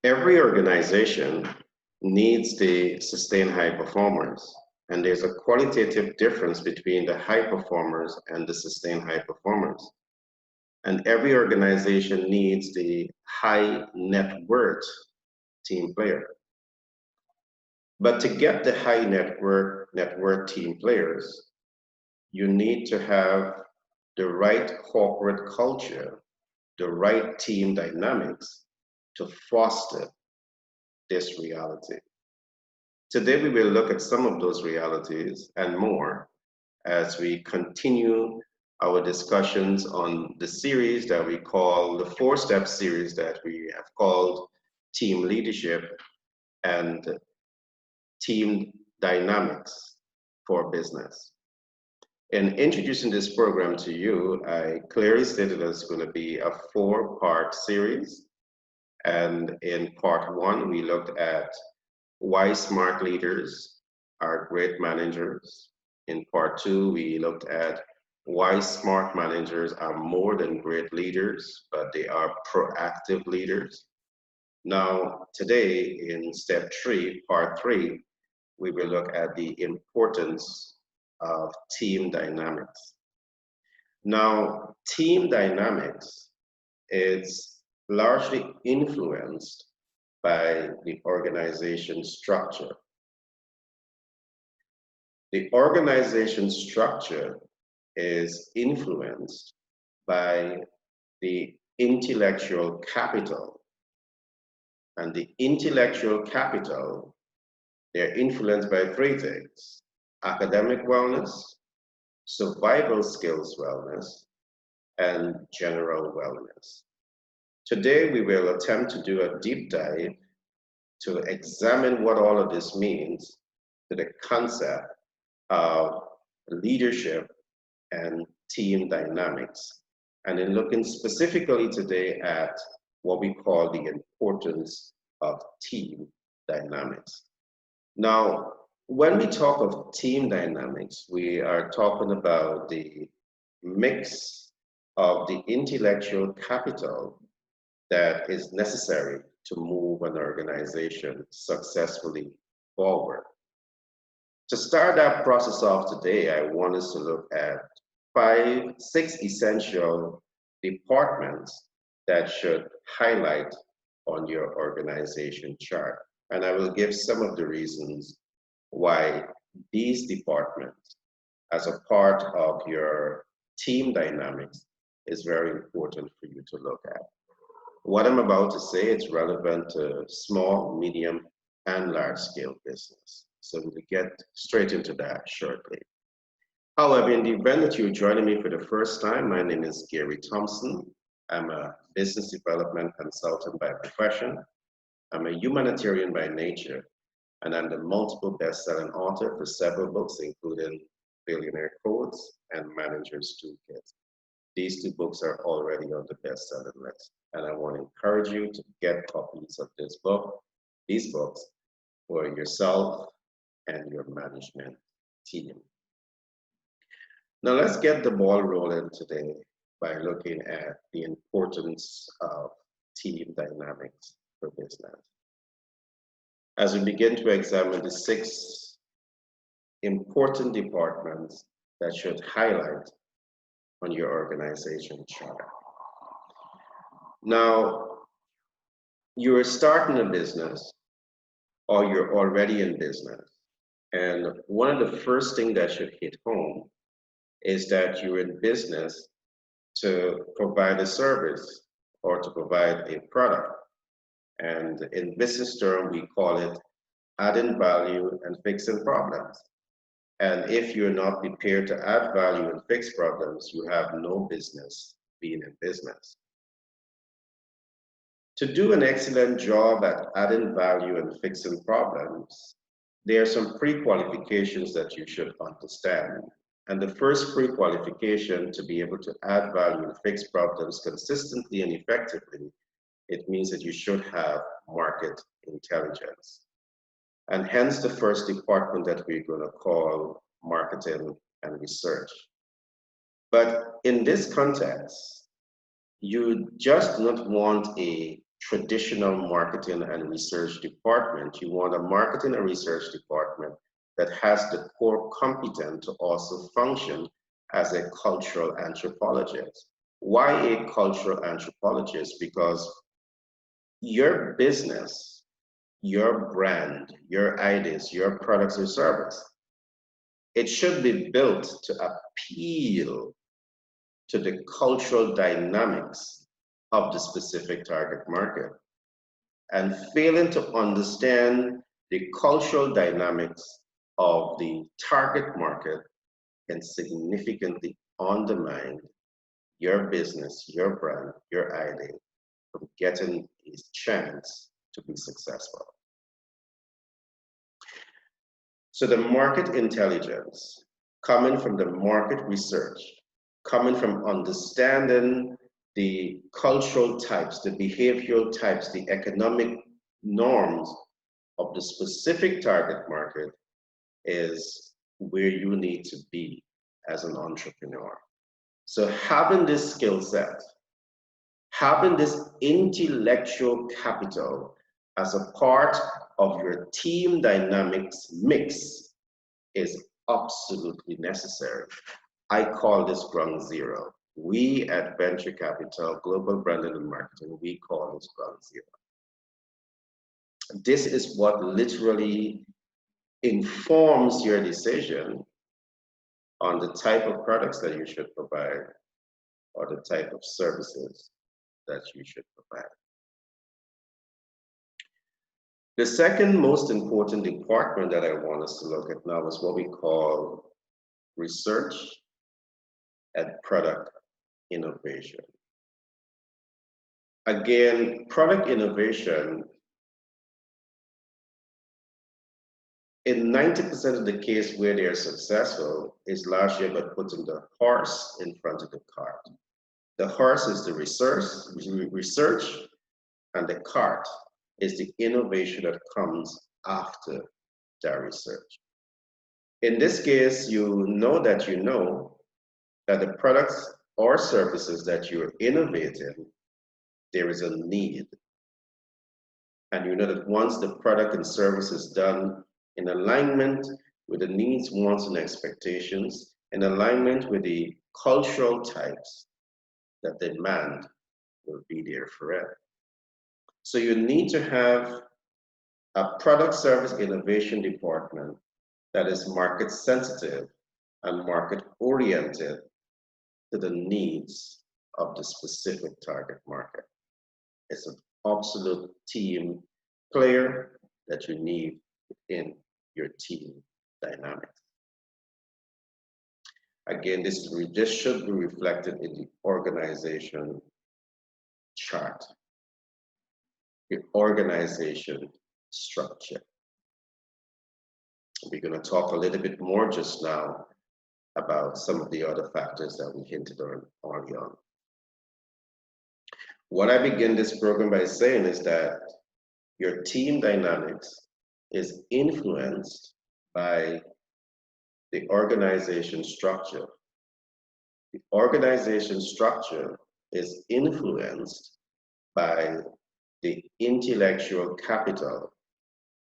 Every organization needs to sustain high performers, and there's a qualitative difference between the high performers and the sustained high performers. And every organization needs the high net worth team player. But to get the high network team players, you need to have the right corporate culture, the right team dynamics to foster this reality. Today, we will look at some of those realities and more as we continue our discussions on the series that we call the 4-step series that we have called Team Leadership and Team Dynamics for Business. In introducing this program to you, I clearly stated that it's going to be a 4-part series. And in part 1, we looked at why smart leaders are great managers. In part 2, we looked at why smart managers are more than great leaders, but they are proactive leaders. Now, today in step 3, part 3, we will look at the importance of team dynamics. Now, team dynamics is largely influenced by the organization structure. The organization structure is influenced by the intellectual capital. And the intellectual capital, they're influenced by 3 things: academic wellness, survival skills wellness, and general wellness. Today, we will attempt to do a deep dive to examine what all of this means to the concept of leadership and team dynamics. And in looking specifically today at what we call the importance of team dynamics. Now, when we talk of team dynamics, we are talking about the mix of the intellectual capital that is necessary to move an organization successfully forward. To start that process off today, I want us to look at 6 essential departments that should highlight on your organization chart. And I will give some of the reasons why these departments, as a part of your team dynamics, is very important for you to look at. What I'm about to say is relevant to small, medium, and large-scale business. So we'll get straight into that shortly. However, in the event that you're joining me for the first time, my name is Gary Thompson. I'm a business development consultant by profession. I'm a humanitarian by nature, and I'm the multiple best-selling author for several books, including Billionaire Codes and Manager's Toolkit. These 2 books are already on the best-selling list, and I want to encourage you to get copies of these books, for yourself and your management team. Now let's get the ball rolling today by looking at the importance of team dynamics for business. As we begin to examine the 6 important departments that should highlight on your organization chart. Now, you're starting a business or you're already in business, and one of the first things that should hit home is that you're in business to provide a service or to provide a product. And in business term, we call it adding value and fixing problems. And if you're not prepared to add value and fix problems, you have no business being in business. To do an excellent job at adding value and fixing problems, there are some pre-qualifications that you should understand. And the first pre-qualification to be able to add value and fix problems consistently and effectively, it means that you should have market intelligence. And hence the first department that we're going to call marketing and research. But in this context, you just do not want a traditional marketing and research department. You want a marketing and research department that has the core competence to also function as a cultural anthropologist. Why a cultural anthropologist? Because your business, your brand, your ideas, your products or service, it should be built to appeal to the cultural dynamics of the specific target market. And failing to understand the cultural dynamics of the target market can significantly undermine your business, your brand, your idea from getting a chance to be successful. So the market intelligence coming from the market research, coming from understanding the cultural types, the behavioral types, the economic norms of the specific target market is where you need to be as an entrepreneur. So having this skill set, having this intellectual capital as a part of your team dynamics mix is absolutely necessary. I call this ground zero. We at Venture Capital, Global Branding and Marketing, we call this ground zero. This is what literally informs your decision on the type of products that you should provide or the type of services that you should provide. The second most important department that I want us to look at now is what we call research and product innovation. Again, product innovation, in 90% of the case where they are successful, is largely about putting the horse in front of the cart. The horse is the research, and the cart is the innovation that comes after that research. In this case, you know that the products or services that you're innovating, there is a need. And you know that once the product and service is done in alignment with the needs, wants, and expectations, in alignment with the cultural types, that demand will be there forever. So you need to have a product service innovation department that is market sensitive and market oriented to the needs of the specific target market. It's an absolute team player that you need in your team dynamics. Again, this should be reflected in the organization chart, the organization structure. We're going to talk a little bit more just now about some of the other factors that we hinted on early on. What I begin this program by saying is that your team dynamics is influenced by the organization structure. The organization structure is influenced by the intellectual capital,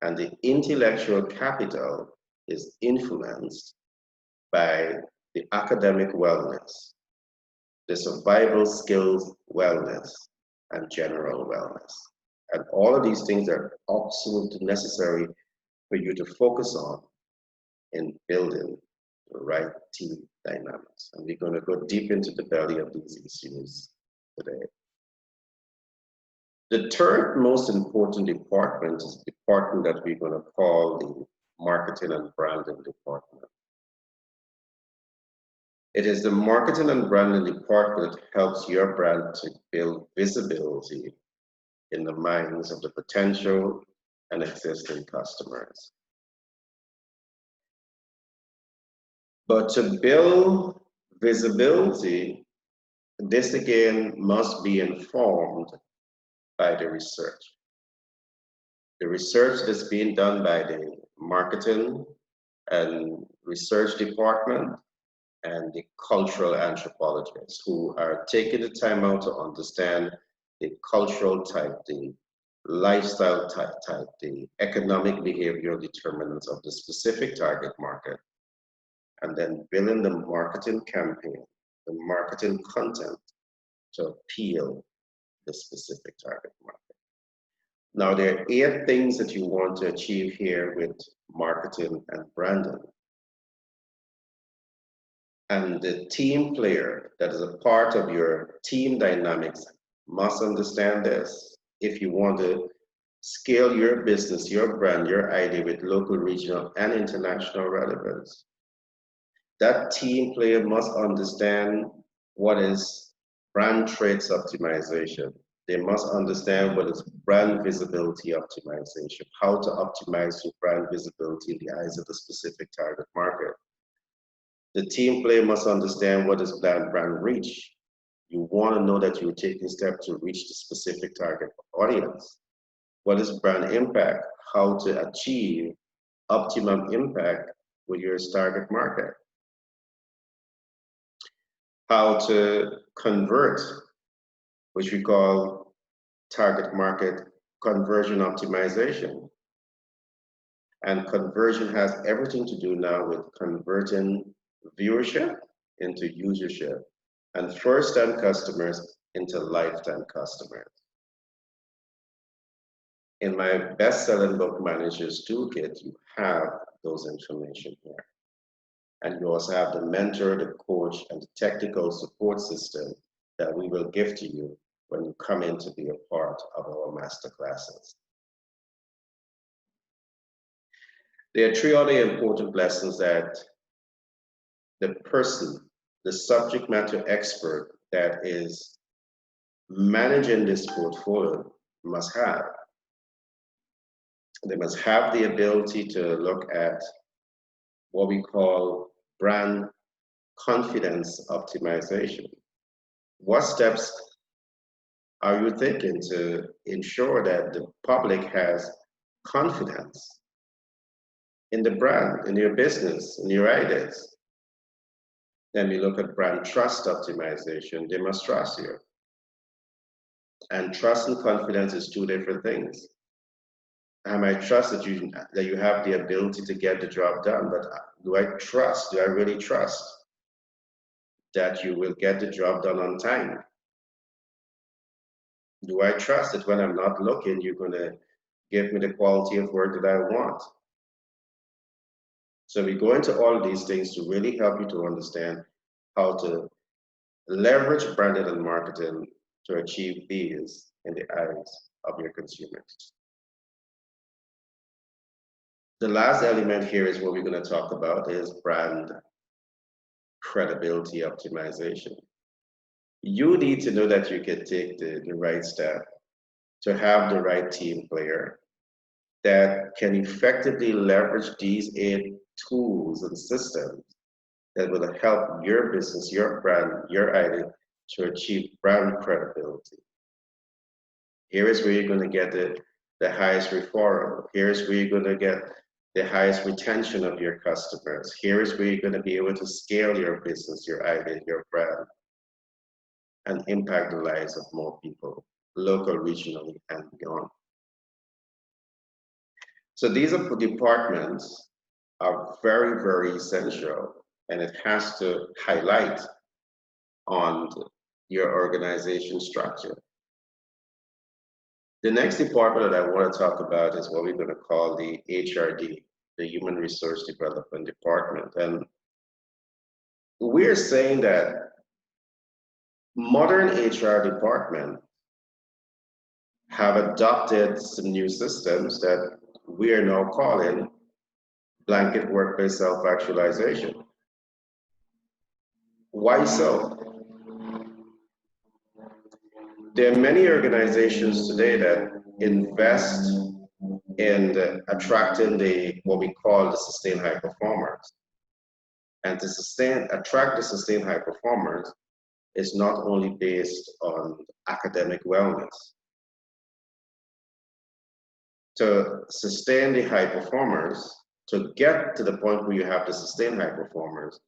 and the intellectual capital is influenced by the academic wellness, the survival skills wellness, and general wellness. And all of these things are absolutely necessary for you to focus on in building the right team dynamics. And we're going to go deep into the belly of these issues today. The third most important department is the department that we're going to call the marketing and branding department. It is the marketing and branding department that helps your brand to build visibility in the minds of the potential and existing customers. But to build visibility, this again must be informed by the research. The research that's being done by the marketing and research department and the cultural anthropologists who are taking the time out to understand the cultural type, the lifestyle type, the economic behavioral determinants of the specific target market, and then building the marketing campaign, the marketing content to appeal the specific target market. Now, there are 8 things that you want to achieve here with marketing and branding. And the team player that is a part of your team dynamics must understand this if you want to scale your business, your brand, your idea with local, regional, and international relevance. That team player must understand what is brand traits optimization. They must understand what is brand visibility optimization, how to optimize your brand visibility in the eyes of the specific target market. The team player must understand what is brand reach. You want to know that you're taking steps to reach the specific target audience. What is brand impact? How to achieve optimum impact with your target market. How to convert, which we call target market conversion optimization. And conversion has everything to do now with converting viewership into usership and first-time customers into lifetime customers. In my best-selling book, Manager's Toolkit, you have those information here. And you also have the mentor, the coach, and the technical support system that we will give to you when you come in to be a part of our master classes. There are 3 other important lessons that the person, the subject matter expert that is managing this portfolio must have. They must have the ability to look at what we call brand confidence optimization. What steps are you taking to ensure that the public has confidence in the brand, in your business, in your ideas? Then we look at brand trust optimization. They must trust you. And trust and confidence is 2 different things. I might trust that you have the ability to get the job done, but do I really trust that you will get the job done on time? Do I trust that when I'm not looking, you're going to give me the quality of work that I want? So we go into all of these things to really help you to understand how to leverage branding and marketing to achieve these in the eyes of your consumers. The last element here is what we're going to talk about is brand credibility optimization. You need to know that you can take the right step to have the right team player that can effectively leverage these 8 tools and systems that will help your business, your brand, your idea to achieve brand credibility. Here is where you're going to get the highest referral. Here's where you're going to get the highest retention of your customers. Here is where you're going to be able to scale your business, your idea, your brand, and impact the lives of more people, local, regionally, and beyond. So these departments are very, very essential, and it has to highlight on your organization structure. The next department that I want to talk about is what we're going to call the HRD, the Human Resource Development Department. And we're saying that modern HR departments have adopted some new systems that we are now calling blanket workplace self-actualization. Why so? There are many organizations today that invest in attracting what we call the sustained high performers. And to attract the sustained high performers is not only based on academic wellness. To sustain the high performers, to get to the point where you have the sustained high performers,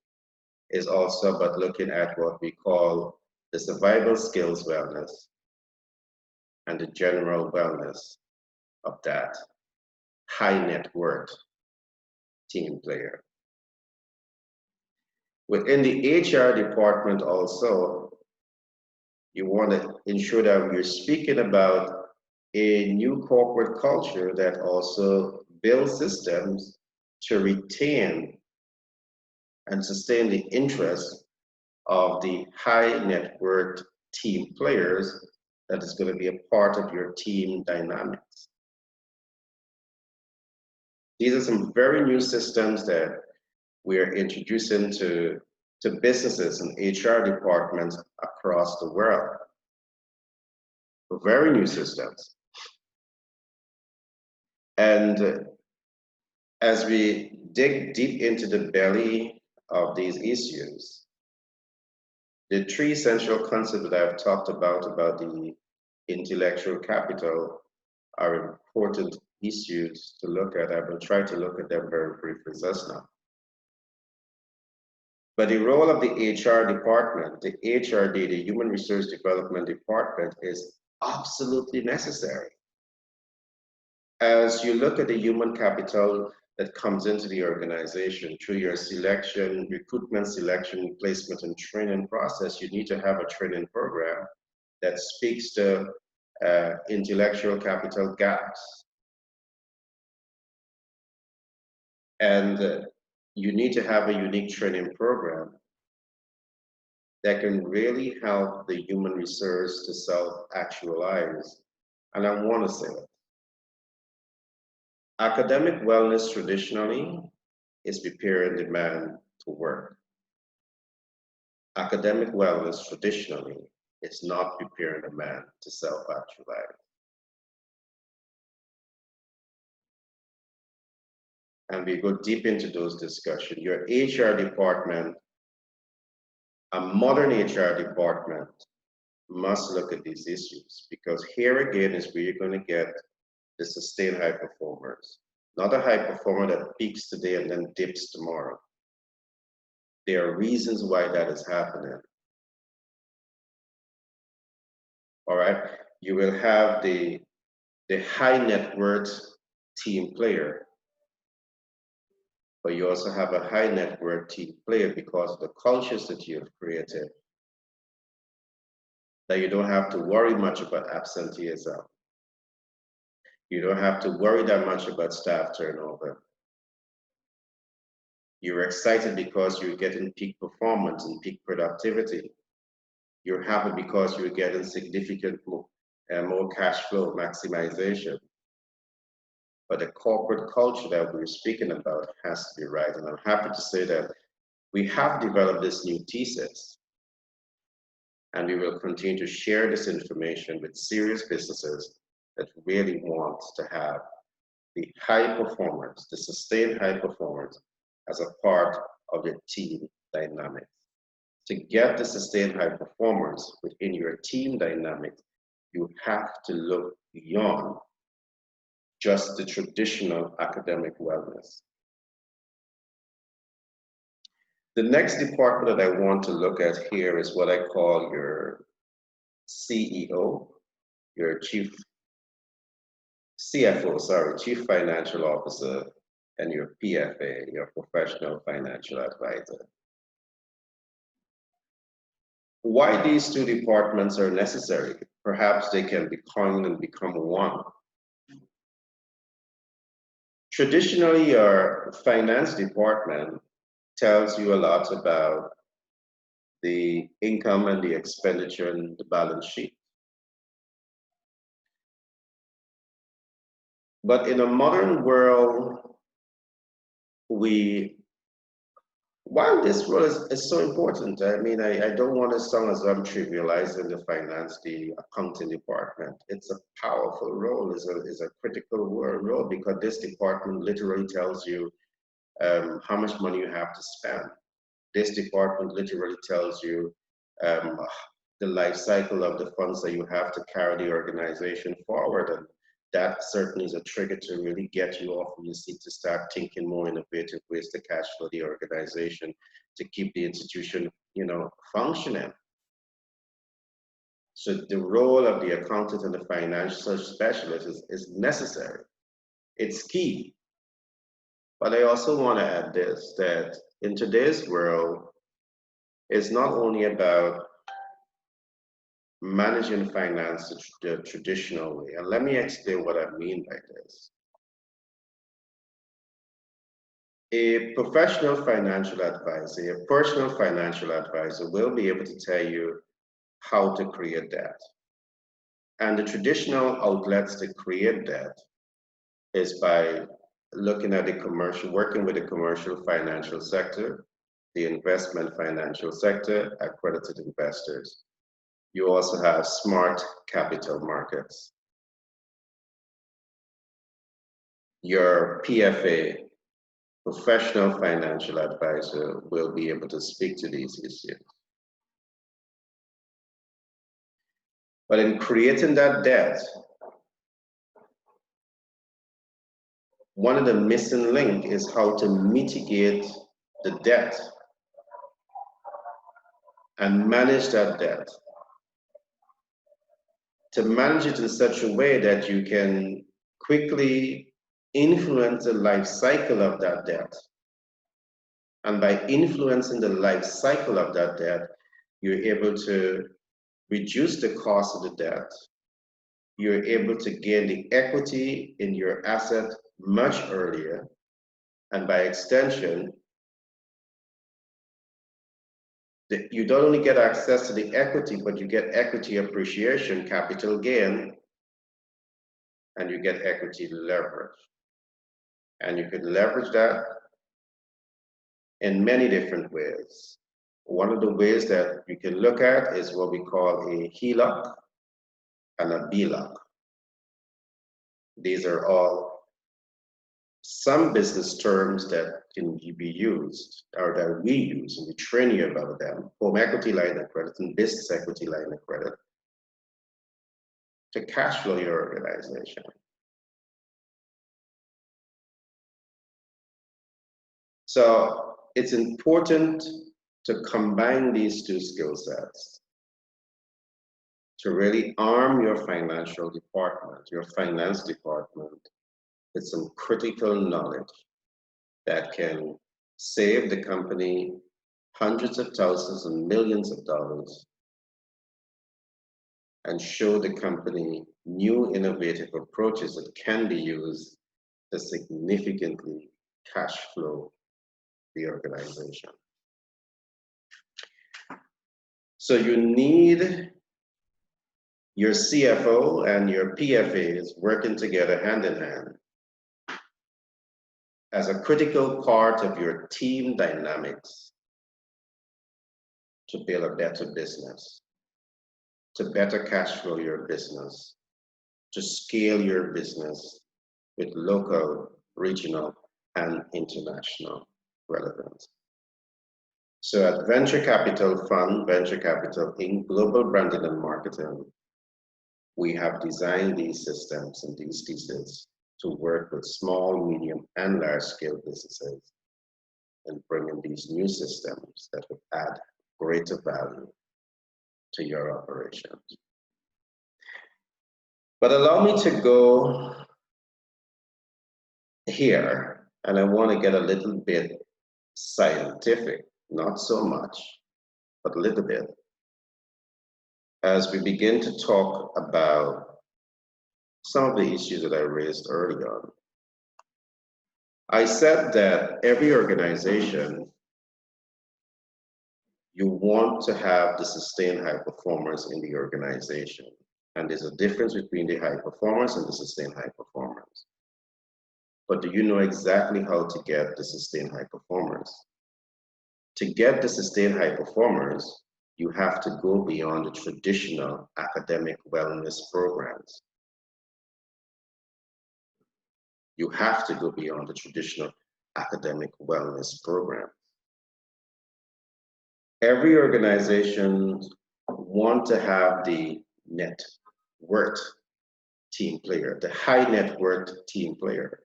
is also about looking at what we call the survival skills wellness, and the general wellness of that high net worth team player. Within the HR department also, you want to ensure that we're speaking about a new corporate culture that also builds systems to retain and sustain the interests of the high net worth team players that is going to be a part of your team dynamics. These are some very new systems that we're introducing to businesses and HR departments across the world. Very new systems. And as we dig deep into the belly of these issues, the three essential concepts that I've talked about the intellectual capital are important issues to look at. I will try to look at them very briefly just now. But the role of the HR department, the HRD, the Human Resource Development Department, is absolutely necessary. As you look at the human capital that comes into the organization through your selection, recruitment, selection, placement, and training process, you need to have a training program that speaks to intellectual capital gaps. And you need to have a unique training program that can really help the human resource to self-actualize. And I want to say it. Academic wellness traditionally is preparing the man to work. Academic wellness traditionally is not preparing the man to self-actualize. And we go deep into those discussions. Your HR department, a modern HR department, must look at these issues, because here again is where you're going to get the sustained high performers, not a high performer that peaks today and then dips tomorrow. There are reasons why that is happening. All right, you will have the high net worth team player, but you also have a high net worth team player because of the cultures that you have created, that you don't have to worry much about absenteeism. You don't have to worry that much about staff turnover. You're excited because you're getting peak performance and peak productivity. You're happy because you're getting significant more cash flow maximization. But the corporate culture that we're speaking about has to be right. And I'm happy to say that we have developed this new thesis, and we will continue to share this information with serious businesses that really want to have the high performers, the sustained high performers, as a part of the team dynamics. To get the sustained high performance within your team dynamics, you have to look beyond just the traditional academic wellness. The next department that I want to look at here is what I call your CEO, your Chief Financial Officer, and your PFA, your Professional Financial Advisor. Why these two departments are necessary? Perhaps they can be coined and become one. Traditionally, your finance department tells you a lot about the income and the expenditure and the balance sheet. But in a modern world, while this role is so important, I mean, I don't want to sound as though I'm trivializing the accounting department. It's a powerful role, is a critical role, because this department literally tells you how much money you have to spend. This department literally tells you the life cycle of the funds that you have to carry the organization forward. And that certainly is a trigger to really get you off of your seat to start thinking more innovative ways to cash flow the organization, to keep the institution, functioning. So the role of the accountant and the financial specialist is necessary. It's key. But I also want to add this, that in today's world, it's not only about managing finance the traditional way. And let me explain what I mean by this. A professional financial advisor, a personal financial advisor will be able to tell you how to create that. And the traditional outlets to create that is by looking at the commercial, working with the commercial financial sector, the investment financial sector, accredited investors. You also have smart capital markets. Your PFA, professional financial advisor, will be able to speak to these issues. But in creating that debt, one of the missing links is how to mitigate the debt and manage that debt. To manage it in such a way that you can quickly influence the life cycle of that debt. And by influencing the life cycle of that debt, you're able to reduce the cost of the debt. You're able to gain the equity in your asset much earlier. And by extension, you don't only get access to the equity, but you get equity appreciation, capital gain, and you get equity leverage. And you could leverage that in many different ways. One of the ways that you can look at is what we call a HELOC and a BLOC. These are all some business terms that can be used, or that we use, and we train you about them: home equity line of credit and business equity line of credit, to cash flow your organization. So it's important to combine these two skill sets to really arm your financial department, your finance department, with some critical knowledge that can save the company hundreds of thousands and millions of dollars, and show the company new innovative approaches that can be used to significantly cash flow the organization. So you need your CFO and your PFAs working together hand in hand as a critical part of your team dynamics to build a better business, to better cash flow your business, to scale your business with local, regional, and international relevance. So at Venture Capital Fund, Venture Capital Inc., Global Branding and Marketing, we have designed these systems and these theses to work with small, medium, and large-scale businesses and bring in these new systems that would add greater value to your operations. But allow me to go here, and I want to get a little bit scientific, not so much, but a little bit, as we begin to talk about some of the issues that I raised early on. I said that every organization, you want to have the sustained high performers in the organization. And there's a difference between the high performers and the sustained high performers. But do you know exactly how to get the sustained high performers? To get the sustained high performers, you have to go beyond the traditional academic wellness programs. You have to go beyond the traditional academic wellness program. Every organization wants to have the net worth team player, the high net worth team player.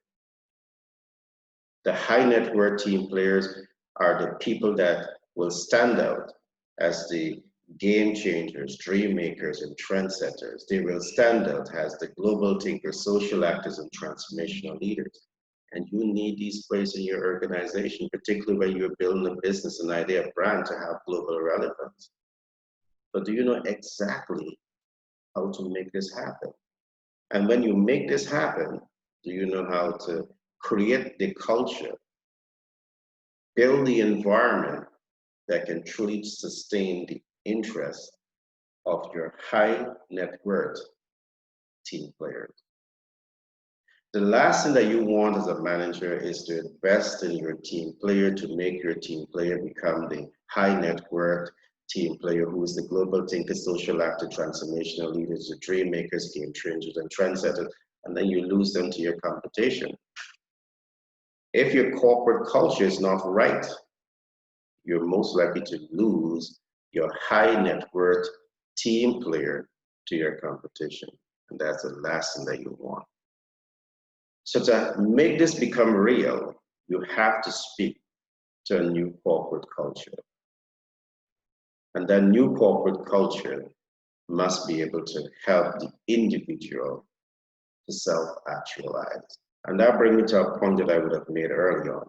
The high net worth team players are the people that will stand out as the game changers, dream makers, and trendsetters. They will stand out as the global thinkers, social actors, and transformational leaders. And you need these players in your organization, particularly when you're building a business, an idea, a brand to have global relevance. But do you know exactly how to make this happen? And when you make this happen, do you know how to create the culture, build the environment that can truly sustain the interest of your high net worth team players? The last thing that you want as a manager is to invest in your team player to make your team player become the high net worth team player who is the global thinker, social actor, transformational leaders, the dream makers, game changers, and trendsetters, and then you lose them to your competition. If your corporate culture is not right, you're most likely to lose your high net worth team player to your competition. And that's the last thing that you want. So to make this become real, you have to speak to a new corporate culture. And that new corporate culture must be able to help the individual to self-actualize. And that brings me to a point that I would have made early on.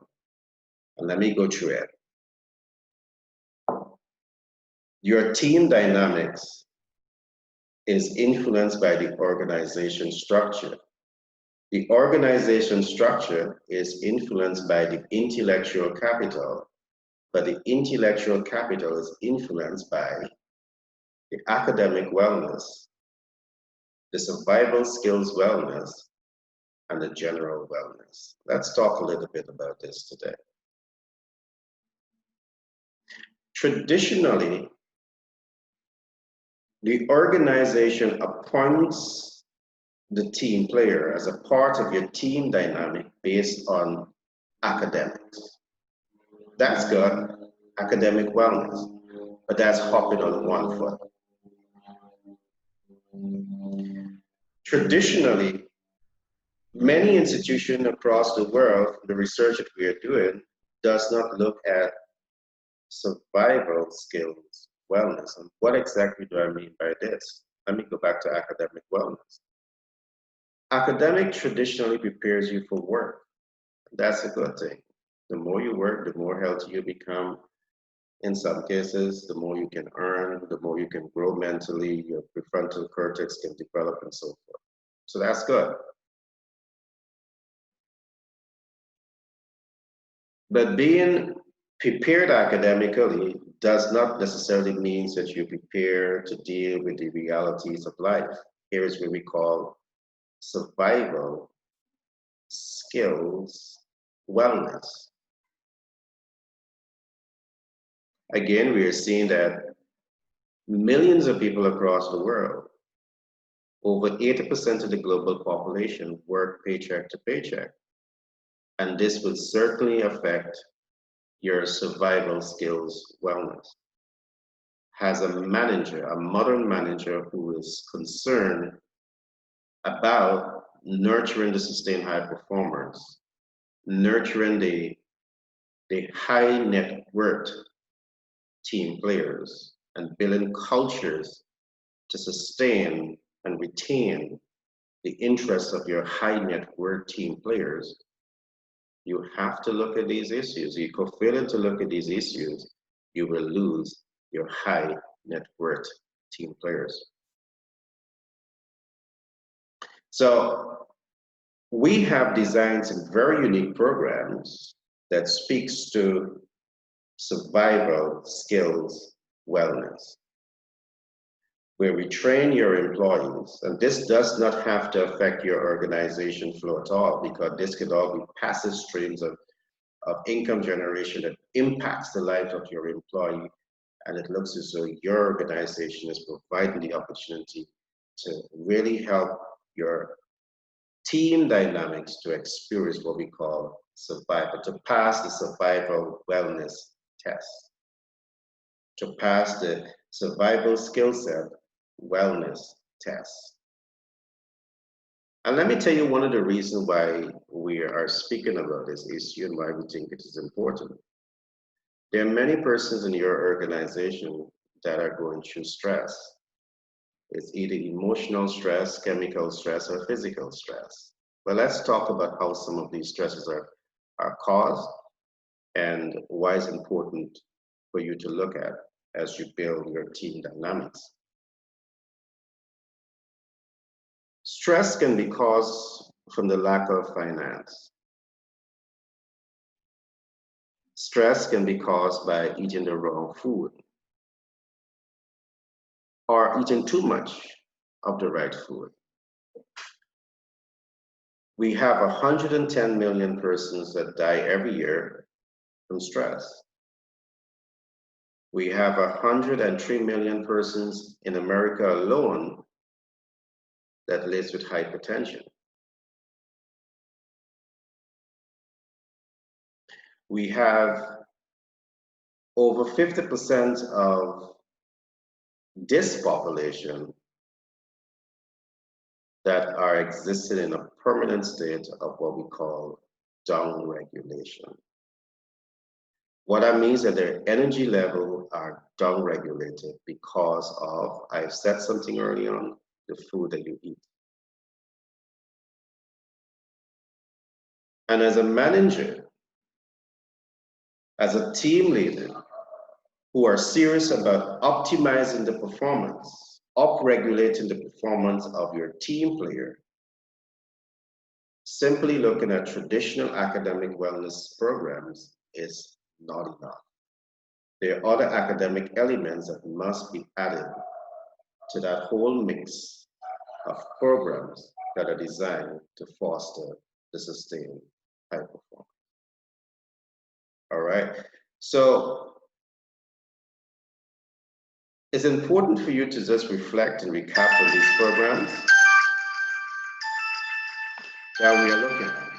And let me go through it. Your team dynamics is influenced by the organization structure. The organization structure is influenced by the intellectual capital, but the intellectual capital is influenced by the academic wellness, the survival skills wellness, and the general wellness. Let's talk a little bit about this today. Traditionally, the organization appoints the team player as a part of your team dynamic based on academics. That's good, academic wellness, but that's hopping on one foot. Traditionally, many institutions across the world, the research that we are doing, does not look at survival skills wellness. And what exactly do I mean by this? Let me go back to academic wellness. Academic traditionally prepares you for work. That's a good thing. The more you work, the more healthy you become. In some cases, the more you can earn, the more you can grow mentally, your prefrontal cortex can develop and so forth. So that's good. But being prepared academically does not necessarily mean that you prepare to deal with the realities of life. Here is what we call survival skills wellness. Again, we are seeing that millions of people across the world, over 80% of the global population, work paycheck to paycheck. And this will certainly affect your survival skills wellness. As a manager, a modern manager who is concerned about nurturing the sustained high performers, nurturing the high net worth team players, and building cultures to sustain and retain the interests of your high net worth team players, you have to look at these issues. If you fail to look at these issues, you will lose your high net worth team players. So we have designed some very unique programs that speaks to survival skills wellness, where we train your employees. And this does not have to affect your organization flow at all, because this could all be passive streams of income generation that impacts the life of your employee. And it looks as though your organization is providing the opportunity to really help your team dynamics to experience what we call survival, to pass the survival wellness test, to pass the survival skill set wellness test. And let me tell you one of the reasons why we are speaking about this issue and why we think it is important. There are many persons in your organization that are going through stress. It's either emotional stress, chemical stress, or physical stress. But let's talk about how some of these stresses are caused and why it's important for you to look at as you build your team dynamics. Stress can be caused from the lack of finance. Stress can be caused by eating the wrong food or eating too much of the right food. We have 110 million persons that die every year from stress. We have 103 million persons in America alone that lives with hypertension. We have over 50% of this population that are existing in a permanent state of what we call downregulation. What that means is that their energy level are downregulated because of, I've said something early on, the food that you eat. And as a manager, as a team leader, who are serious about optimizing the performance, upregulating the performance of your team player, simply looking at traditional academic wellness programs is not enough. There are other academic elements that must be added to that whole mix of programs that are designed to foster the sustained high performance. All right, so it's important for you to just reflect and recap on these programs that we are looking at.